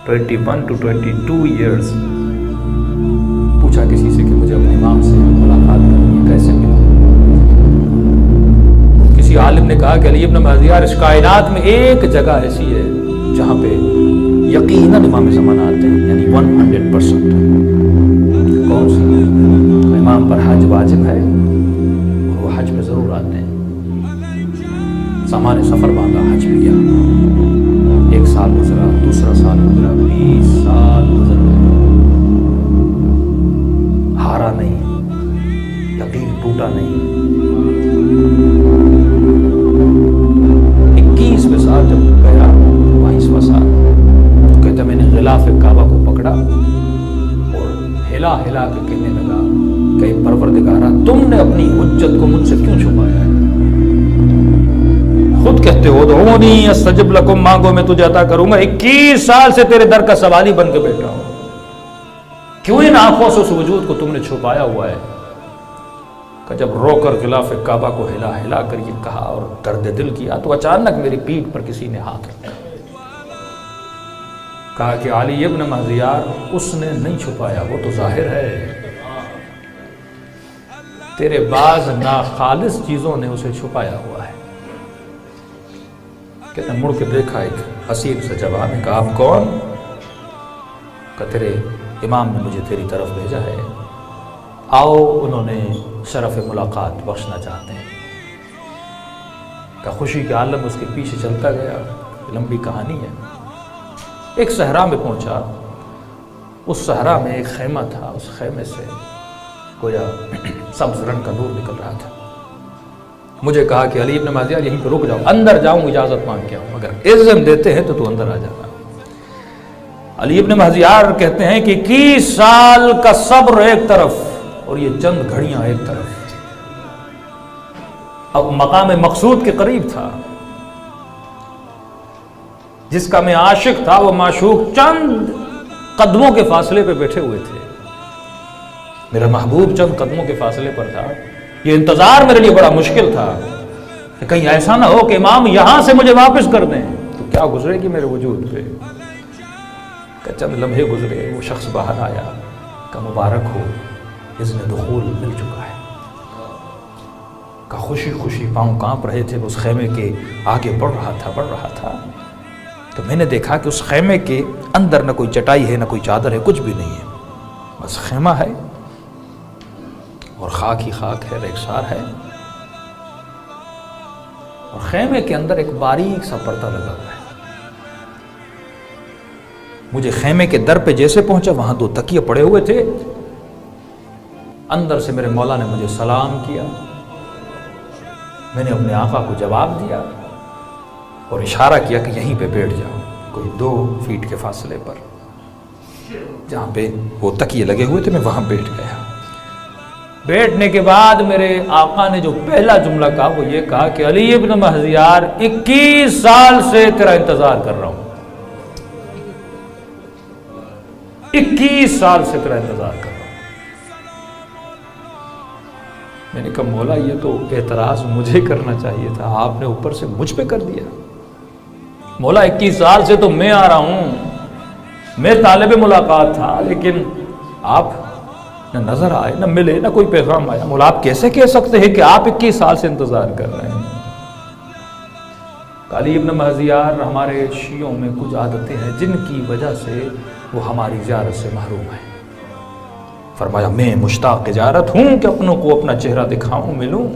21 to 22 years. پوچھا کسی سے کہ مجھے اپنے امام سے ملاقات کرنی ہے، کیسے ملا؟ کسی عالم نے کہا کہ علی ابن مہدی یار اس کائنات میں ایک جگہ ایسی ہے جہاں پہ یقیناً امام زمانہ آتے ہیں، یعنی 100%. کون سی؟ امام پر حج واجب ہے اور وہ حج میں ضرور آتے ہیں. سامان سفر باندھا، حج بھی گیا. 1 سال گزرا، دوسرا سال گزرا، 20 سال گزر گئے، ہارا نہیں، یقین ٹوٹا نہیں. 21ویں سال جب گیا، 22واں سال، تو کہتا میں نے غلاف کعبہ کو پکڑا اور ہلا ہلا کے کہنے لگا کہ پروردگارا تم نے اپنی حجت کو مجھ سے کیوں چھپایا ہے؟ خود کہتے ہو دعونی استجب لکم، مانگو میں تجھے عطا کروں گا. 21 سال سے تیرے در کا سوالی بن کے بیٹھا ہوں، کیوں ان آنکھوں سے اس وجود کو تم نے چھپایا ہوا ہے؟ کہ جب رو کر غلاف کعبہ کو ہلا ہلا کر یہ کہا اور درد دل کیا تو اچانک میری پیٹھ پر کسی نے ہاتھ رکھا. کہا کہ علی ابن مہدی یار اس نے نہیں چھپایا، وہ تو ظاہر ہے، تیرے بعض ناخالص چیزوں نے اسے چھپایا ہوا ہے. کہتے ہیں مڑ کے دیکھا ایک حسین سے جواب ہے. کہا آپ کون؟ کہ تیرے امام نے مجھے تیری طرف بھیجا ہے، آؤ انہوں نے شرف ملاقات بخشنا چاہتے ہیں. کہ خوشی کے عالم اس کے پیچھے چلتا گیا. لمبی کہانی ہے. ایک صحرا میں پہنچا. اس صحرا میں ایک خیمہ تھا، اس خیمے سے گویا سبز رنگ کا نور نکل رہا تھا. مجھے کہا کہ علی ابن مہدی یہیں پہ رک جاؤ، اندر جاؤں اجازت مانگ کے آؤں، اگر اذن دیتے ہیں تو اندر آ جانا. علی ابن مہدی کہتے ہیں کہ 21 سال کا صبر ایک طرف اور یہ چند گھڑیاں ایک طرف. اب مقام مقصود کے قریب تھا. جس کا میں عاشق تھا وہ معشوق چند قدموں کے فاصلے پہ بیٹھے ہوئے تھے. میرا محبوب چند قدموں کے فاصلے پر تھا. یہ انتظار میرے لیے بڑا مشکل تھا کہ کہیں ایسا نہ ہو کہ امام یہاں سے مجھے واپس کر دیں تو کیا گزرے گی میرے وجود پہ. کہ چند لمحے گزرے، وہ شخص باہر آیا. کہ مبارک ہو، اذن دخول مل چکا ہے. کہ خوشی خوشی پاؤں کانپ رہے تھے. اس خیمے کے آگے بڑھ رہا تھا. تو میں نے دیکھا کہ اس خیمے کے اندر نہ کوئی چٹائی ہے، نہ کوئی چادر ہے، کچھ بھی نہیں ہے، بس خیمہ ہے اور خاک ہی خاک ہے، ریگسار ہے. اور خیمے کے اندر ایک باریک سا پردہ لگا ہوا ہے. مجھے خیمے کے در پہ جیسے پہنچا وہاں 2 تکیے پڑے ہوئے تھے. اندر سے میرے مولا نے مجھے سلام کیا. میں نے اپنے آقا کو جواب دیا اور اشارہ کیا کہ یہیں پہ بیٹھ جاؤ، کوئی 2 فیٹ کے فاصلے پر جہاں پہ وہ تکیے لگے ہوئے تھے. میں وہاں بیٹھ گیا. بیٹھنے کے بعد میرے آقا نے جو پہلا جملہ کہا وہ یہ کہا کہ علی ابن مہدی یار 21 سال سے تیرا انتظار کر رہا ہوں. 21 سال سے تیرا انتظار کر رہا ہوں. میں نے کہا مولا یہ تو اعتراض مجھے کرنا چاہیے تھا، آپ نے اوپر سے مجھ پہ کر دیا. مولا 21 سال سے تو میں آ رہا ہوں، میں طالب ملاقات تھا، لیکن آپ نہ نظر آئے، نہ ملے، نہ کوئی پیغام آیا. مولا آپ کیسے کہہ سکتے ہیں کہ آپ 21 سال سے انتظار کر رہے ہیں؟ علی ابن مہدی یار ہمارے شیعوں میں کچھ عادتیں ہیں جن کی وجہ سے وہ ہماری زیارت سے محروم ہیں. فرمایا میں مشتاق زیارت ہوں کہ اپنوں کو اپنا چہرہ دکھاؤں، ملوں.